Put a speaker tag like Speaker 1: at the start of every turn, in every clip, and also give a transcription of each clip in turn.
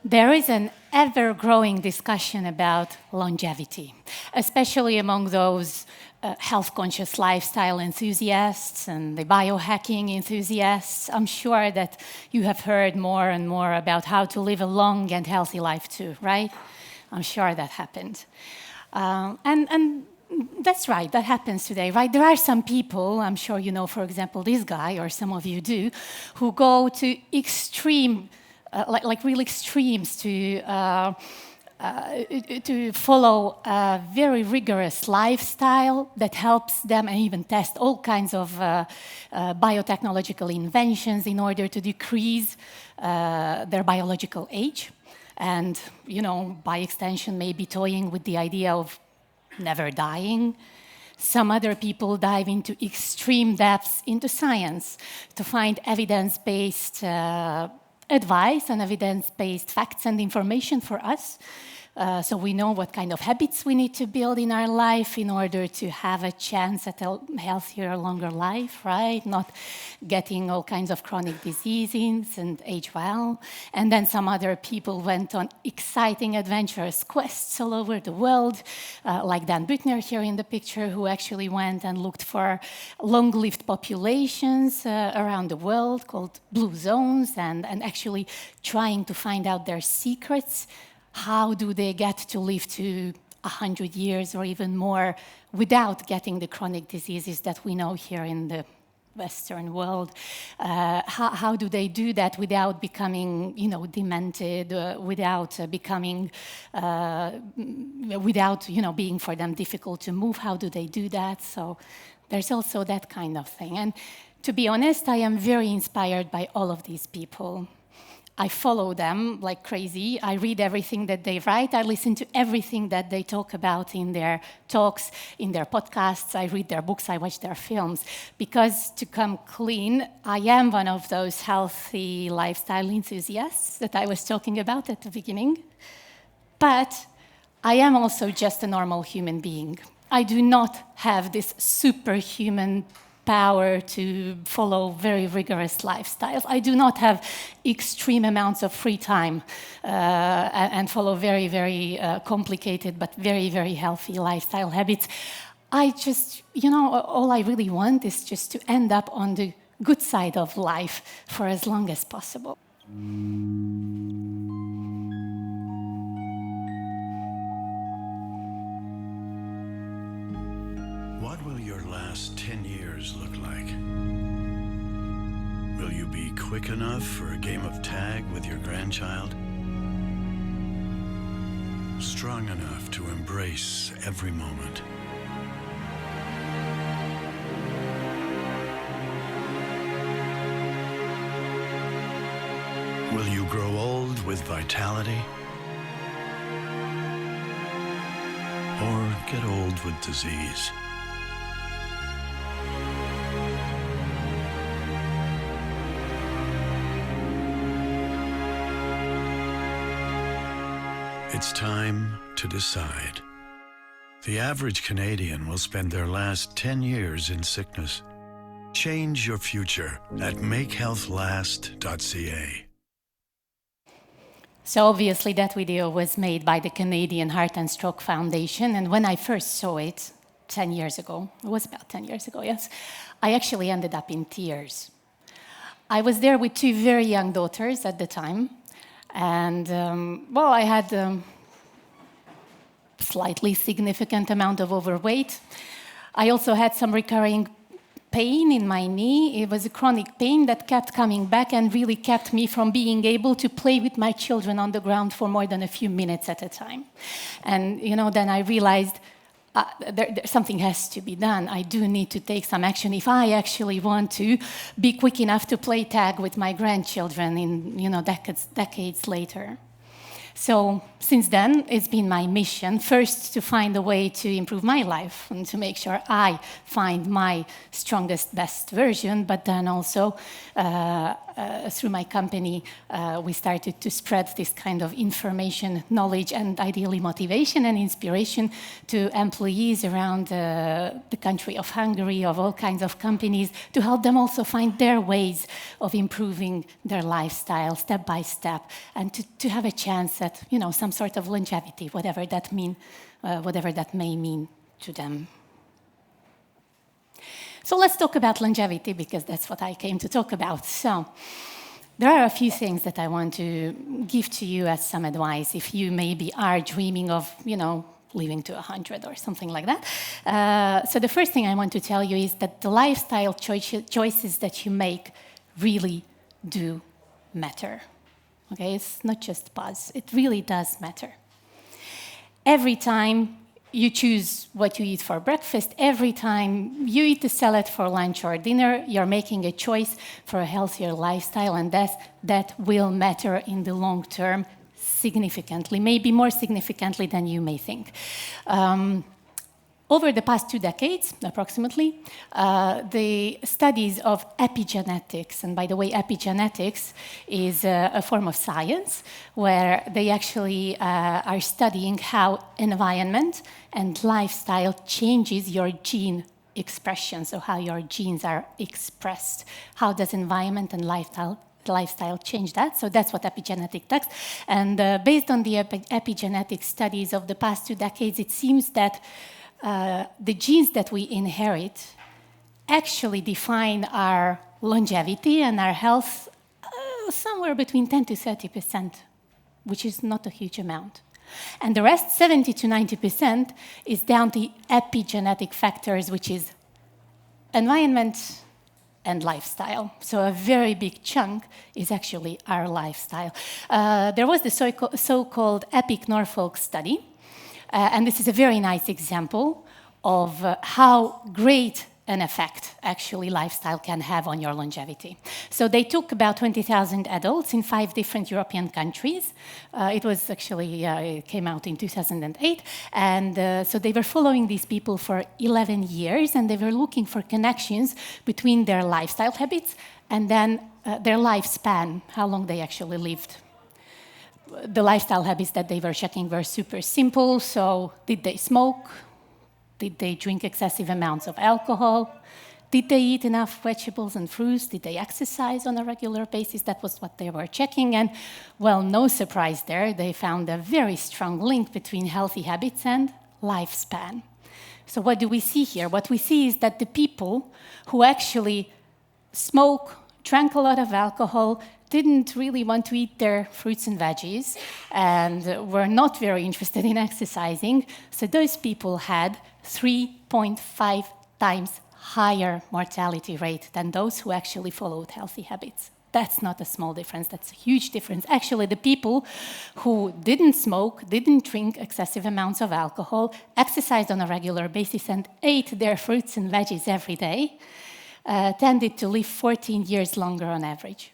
Speaker 1: There is an ever-growing discussion about longevity, especially among those health-conscious lifestyle enthusiasts and the biohacking enthusiasts. I'm sure that you have heard more and more about how to live a long and healthy life too, right? I'm sure that happened. And that's right, that happens today, right? There are some people, I'm sure you know, for example, this guy, or some of you do, who go to extreme like real extremes to follow a very rigorous lifestyle that helps them and even test all kinds of biotechnological inventions in order to decrease their biological age. And, you know, by extension, maybe toying with the idea of never dying. Some other people dive into extreme depths into science to find evidence-based advice and evidence-based facts and information for us. So we know what kind of habits we need to build in our life in order to have a chance at a healthier, longer life, right? Not getting all kinds of chronic diseases and age well. And then some other people went on exciting, adventurous quests all over the world, like Dan Buettner here in the picture, who actually went and looked for long-lived populations around the world called blue zones and actually trying to find out their secrets. How do they get to live to 100 years or even more without getting the chronic diseases that we know here in the Western world? How do they do that without becoming, you know, demented, without becoming, without, you know, being for them difficult to move? How do they do that? So there's also that kind of thing. And to be honest, I am very inspired by all of these people. I follow them like crazy. I read everything that they write. I listen to everything that they talk about in their talks, in their podcasts. I read their books. I watch their films. Because to come clean, I am one of those healthy lifestyle enthusiasts that I was talking about at the beginning. But I am also just a normal human being. I do not have this superhuman power to follow very rigorous lifestyles. I do not have extreme amounts of free time and follow very, very complicated but very, very healthy lifestyle habits. I just, you know, all I really want is just to end up on the good side of life for as long as possible.
Speaker 2: What will your last 10 years look like? Will you be quick enough for a game of tag with your grandchild? Strong enough to embrace every moment? Will you grow old with vitality? Or get old with disease? It's time to decide. The average Canadian will spend their last 10 years in sickness. Change your future at makehealthlast.ca.
Speaker 1: So obviously that video was made by the Canadian Heart and Stroke Foundation, and when I first saw it 10 years ago, it was about 10 years ago, yes, I actually ended up in tears. I was there with two very young daughters at the time, and well, I had slightly significant amount of overweight. I also had some recurring pain in my knee. It was a chronic pain that kept coming back and really kept me from being able to play with my children on the ground for more than a few minutes at a time. And, you know, then I realized something has to be done. I do need to take some action if I actually want to be quick enough to play tag with my grandchildren in, you know, decades later. So since then, it's been my mission first to find a way to improve my life and to make sure I find my strongest, best version, but then also through my company, we started to spread this kind of information, knowledge, and ideally motivation and inspiration to employees around the country of Hungary, of all kinds of companies, to help them also find their ways of improving their lifestyle step by step, and to have a chance at, you know, some sort of longevity, whatever that may mean to them. So let's talk about longevity, because that's what I came to talk about. So there are a few things that I want to give to you as some advice if you maybe are dreaming of, you know, living to 100 or something like that. So the first thing I want to tell you is that the lifestyle choices that you make really do matter. Okay, it's not just buzz. It really does matter. Every time you choose what you eat for breakfast, every time you eat a salad for lunch or dinner, you're making a choice for a healthier lifestyle, and that will matter in the long term significantly, maybe more significantly than you may think. Over the past 2 decades, approximately, the studies of epigenetics, and by the way, epigenetics is a form of science where they actually are studying how environment and lifestyle changes your gene expression, so how your genes are expressed. How does environment and lifestyle change that? So that's what epigenetics does. And based on the epigenetic studies of the past 2 decades, it seems that the genes that we inherit actually define our longevity and our health somewhere between 10 to 30%, which is not a huge amount. And the rest, 70 to 90%, is down to epigenetic factors, which is environment and lifestyle. So a very big chunk is actually our lifestyle. There was the so-called Epic Norfolk study, and this is a very nice example of how great an effect actually lifestyle can have on your longevity. So they took about 20,000 adults in 5 different European countries. It was actually, it came out in 2008. And so they were following these people for 11 years, and they were looking for connections between their lifestyle habits and then their lifespan, how long they actually lived. The lifestyle habits that they were checking were super simple. So did they smoke? Did they drink excessive amounts of alcohol? Did they eat enough vegetables and fruits? Did they exercise on a regular basis? That was what they were checking. And, well, no surprise there. They found a very strong link between healthy habits and lifespan. So what do we see here? What we see is that the people who actually smoke, drank a lot of alcohol, didn't really want to eat their fruits and veggies, and were not very interested in exercising. So those people had 3.5 times higher mortality rate than those who actually followed healthy habits. That's not a small difference, that's a huge difference. Actually, the people who didn't smoke, didn't drink excessive amounts of alcohol, exercised on a regular basis, and ate their fruits and veggies every day, tended to live 14 years longer on average.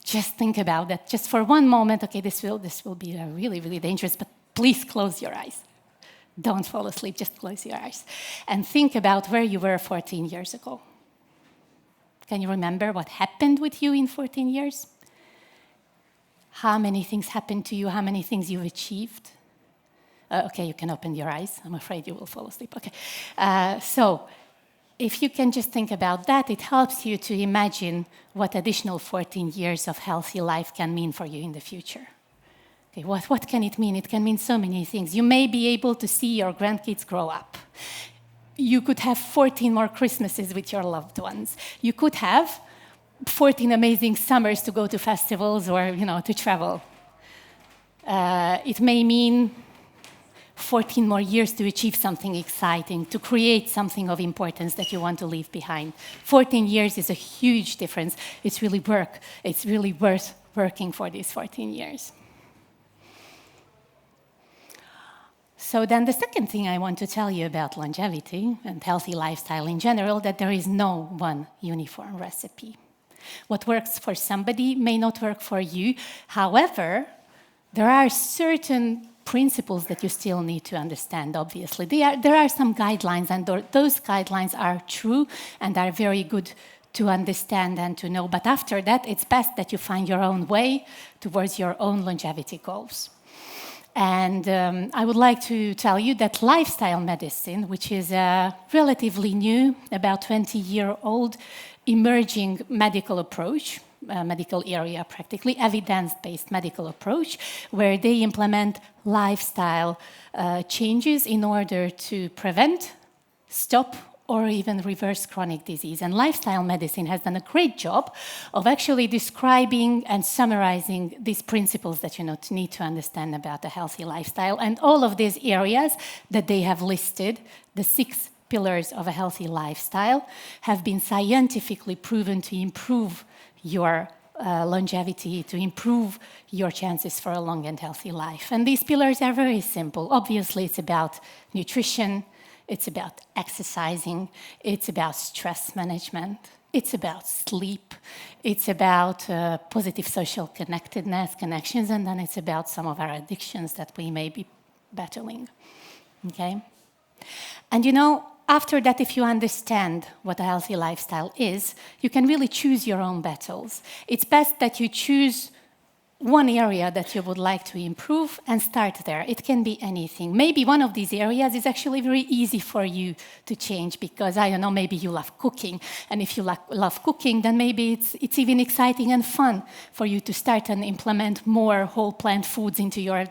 Speaker 1: Just think about that, just for one moment. Okay, this will be really, really dangerous, but please close your eyes. Don't fall asleep, just close your eyes. And think about where you were 14 years ago. Can you remember what happened with you in 14 years? How many things happened to you? How many things you've achieved? Okay, you can open your eyes. I'm afraid you will fall asleep. Okay, so if you can just think about that, it helps you to imagine what additional 14 years of healthy life can mean for you in the future. Okay, what can it mean? It can mean so many things. You may be able to see your grandkids grow up. You could have 14 more Christmases with your loved ones. You could have 14 amazing summers to go to festivals or, to travel. It may mean 14 more years to achieve something exciting, to create something of importance that you want to leave behind. 14 years is a huge difference. It's really worth working for these 14 years. So then the second thing I want to tell you about longevity and healthy lifestyle in general, that there is no one uniform recipe. What works for somebody may not work for you. However, there are certain principles that you still need to understand, obviously. There are some guidelines, and those guidelines are true and are very good to understand and to know. But after that, it's best that you find your own way towards your own longevity goals. And I would like to tell you that lifestyle medicine, which is a relatively new, about 20-year-old, emerging medical approach, medical area practically, evidence-based medical approach, where they implement lifestyle changes in order to prevent, stop, or even reverse chronic disease. And lifestyle medicine has done a great job of actually describing and summarizing these principles that you need to understand about a healthy lifestyle. And all of these areas that they have listed, the 6 pillars of a healthy lifestyle, have been scientifically proven to improve your longevity, to improve your chances for a long and healthy life. And these pillars are very simple. Obviously, it's about nutrition, it's about exercising, it's about stress management, it's about sleep, it's about positive social connections, and then it's about some of our addictions that we may be battling, okay? And after that, if you understand what a healthy lifestyle is, you can really choose your own battles. It's best that you choose one area that you would like to improve and start there. It can be anything. Maybe one of these areas is actually very easy for you to change because, I don't know, maybe you love cooking. And if you love cooking, then maybe it's even exciting and fun for you to start and implement more whole plant foods into your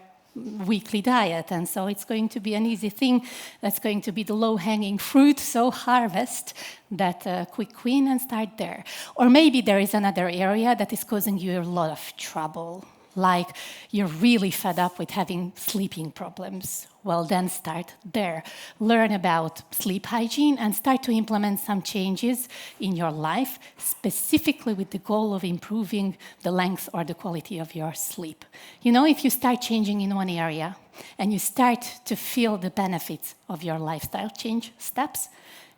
Speaker 1: weekly diet. And so it's going to be an easy thing. That's going to be the low-hanging fruit, so harvest that quick win and start there. Or maybe there is another area that is causing you a lot of trouble, like you're really fed up with having sleeping problems. Well, then start there. Learn about sleep hygiene and start to implement some changes in your life, specifically with the goal of improving the length or the quality of your sleep. If you start changing in one area and you start to feel the benefits of your lifestyle change steps,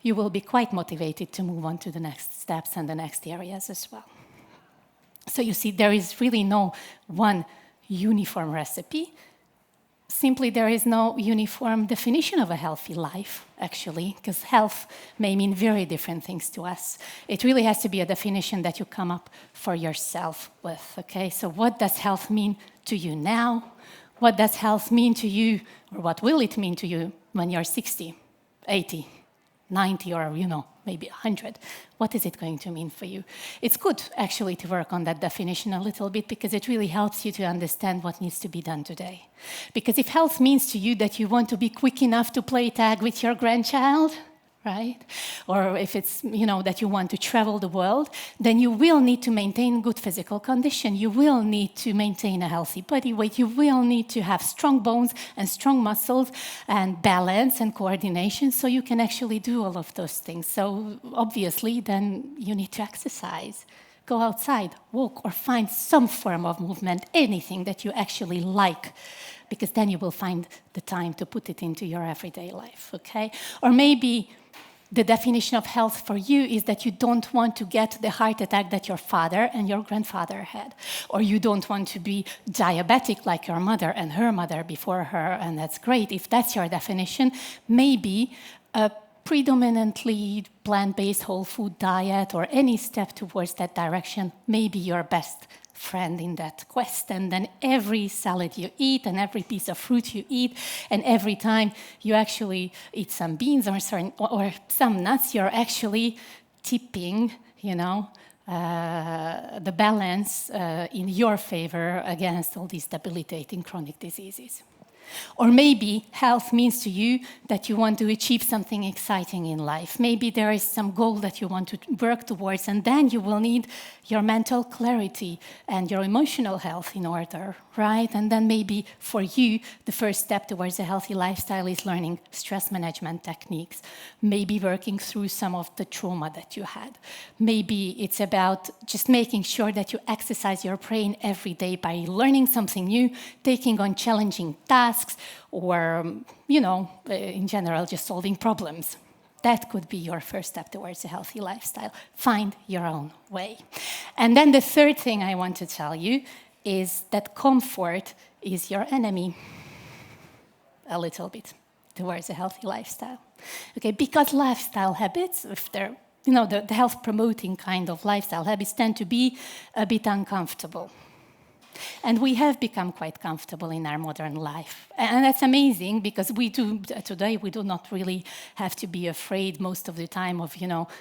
Speaker 1: you will be quite motivated to move on to the next steps and the next areas as well. So you see, there is really no one uniform recipe. Simply, there is no uniform definition of a healthy life, actually, because health may mean very different things to us. It really has to be a definition that you come up for yourself with, okay? So what does health mean to you now? What does health mean to you, or what will it mean to you when you're 60, 80, 90, or, maybe 100? What is it going to mean for you? It's good, actually, to work on that definition a little bit because it really helps you to understand what needs to be done today. Because if health means to you that you want to be quick enough to play tag with your grandchild, right? Or if it's, that you want to travel the world, then you will need to maintain good physical condition. You will need to maintain a healthy body weight. You will need to have strong bones and strong muscles and balance and coordination so you can actually do all of those things. So obviously, then you need to exercise. Go outside, walk, or find some form of movement, anything that you actually like, because then you will find the time to put it into your everyday life, okay? Or maybe the definition of health for you is that you don't want to get the heart attack that your father and your grandfather had. Or you don't want to be diabetic like your mother and her mother before her, and that's great. If that's your definition, maybe a predominantly plant-based whole food diet or any step towards that direction may be your best friend in that quest. And then every salad you eat and every piece of fruit you eat and every time you actually eat some beans or some nuts, you're actually tipping, the balance in your favor against all these debilitating chronic diseases. Or maybe health means to you that you want to achieve something exciting in life. Maybe there is some goal that you want to work towards, and then you will need your mental clarity and your emotional health in order, right? And then maybe for you, the first step towards a healthy lifestyle is learning stress management techniques, maybe working through some of the trauma that you had. Maybe it's about just making sure that you exercise your brain every day by learning something new, taking on challenging tasks, or, in general, just solving problems. That could be your first step towards a healthy lifestyle. Find your own way. And then the third thing I want to tell you is that comfort is your enemy. a little bit towards a healthy lifestyle. Okay, because lifestyle habits, if they're, the health-promoting kind of lifestyle habits tend to be a bit uncomfortable. And we have become quite comfortable in our modern life. And that's amazing because today we do not really have to be afraid most of the time of,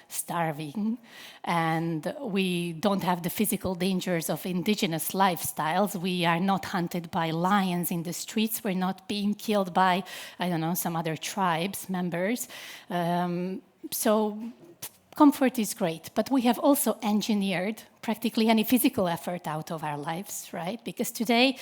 Speaker 1: starving. And we don't have the physical dangers of indigenous lifestyles. We are not hunted by lions in the streets. We're not being killed by, some other tribes members. So comfort is great, but we have also engineered practically any physical effort out of our lives, right? Because today,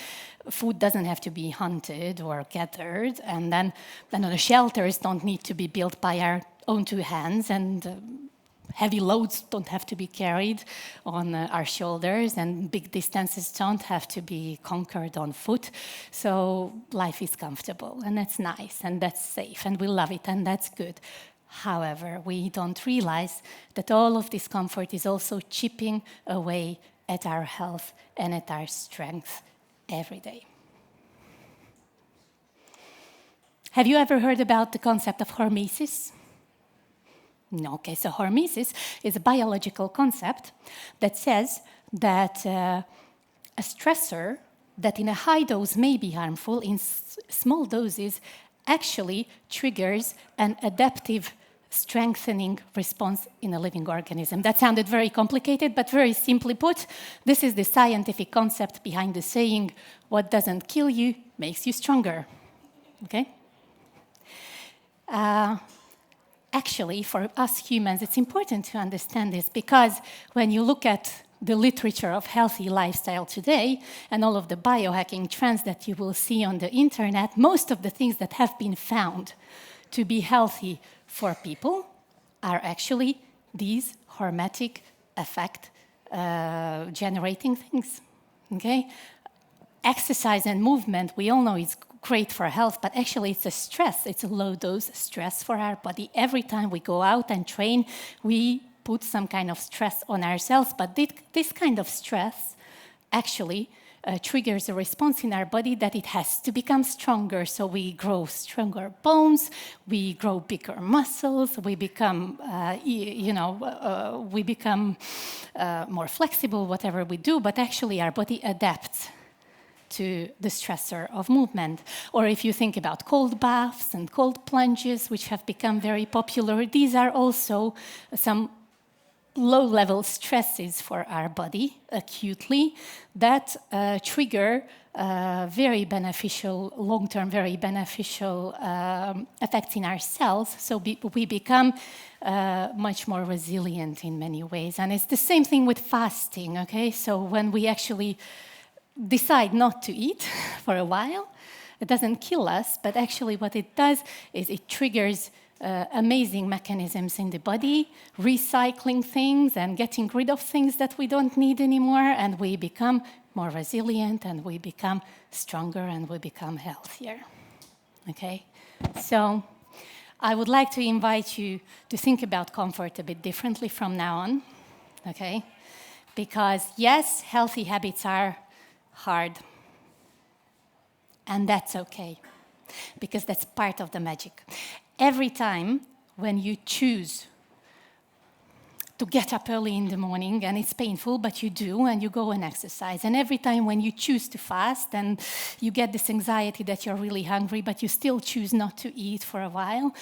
Speaker 1: food doesn't have to be hunted or gathered, and then the shelters don't need to be built by our own two hands, and heavy loads don't have to be carried on our shoulders, and big distances don't have to be conquered on foot. So life is comfortable, and that's nice, and that's safe, and we love it, and that's good. However, we don't realize that all of this comfort is also chipping away at our health and at our strength every day. Have you ever heard about the concept of hormesis? No, okay, so hormesis is a biological concept that says that a stressor that in a high dose may be harmful, in small doses actually triggers an adaptive strengthening response in a living organism. That sounded very complicated, but very simply put, this is the scientific concept behind the saying, what doesn't kill you makes you stronger. Okay? Actually, for us humans, it's important to understand this because when you look at the literature of healthy lifestyle today and all of the biohacking trends that you will see on the internet, most of the things that have been found to be healthy for people are actually these hormetic effect generating things. Okay? Exercise and movement, we all know it's great for health, but actually it's a stress. It's a low-dose stress for our body. Every time we go out and train, we put some kind of stress on ourselves, but this kind of stress actually triggers a response in our body that it has to become stronger. So we grow stronger bones, we grow bigger muscles, we become, more flexible, whatever we do, but actually our body adapts to the stressor of movement. Or if you think about cold baths and cold plunges, which have become very popular, these are also some low-level stresses for our body acutely that trigger very beneficial, long-term, very beneficial effects in our cells. So we become much more resilient in many ways. And it's the same thing with fasting, okay? So when we actually decide not to eat for a while, it doesn't kill us, but actually what it does is it triggers amazing mechanisms in the body, recycling things and getting rid of things that we don't need anymore, and we become more resilient, and we become stronger, and we become healthier. Okay? So I would like to invite you to think about comfort a bit differently from now on. Okay? Because yes, healthy habits are hard. And that's okay, because that's part of the magic. Every time when you choose to get up early in the morning, and it's painful, but you do, and you go and exercise. And every time when you choose to fast, and you get this anxiety that you're really hungry, but you still choose not to eat for a while.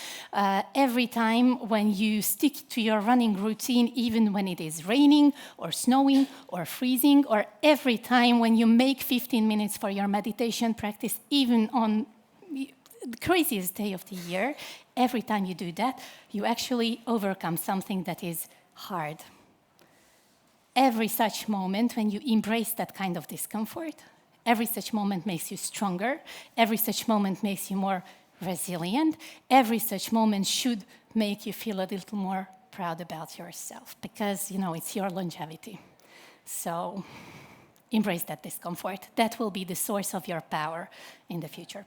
Speaker 1: Every time when you stick to your running routine, even when it is raining, or snowing, or freezing, or every time when you make 15 minutes for your meditation practice, even on the craziest day of the year, every time you do that, you actually overcome something that is hard. Every such moment when you embrace that kind of discomfort, every such moment makes you stronger, every such moment makes you more resilient, every such moment should make you feel a little more proud about yourself, because, it's your longevity. So embrace that discomfort. That will be the source of your power in the future.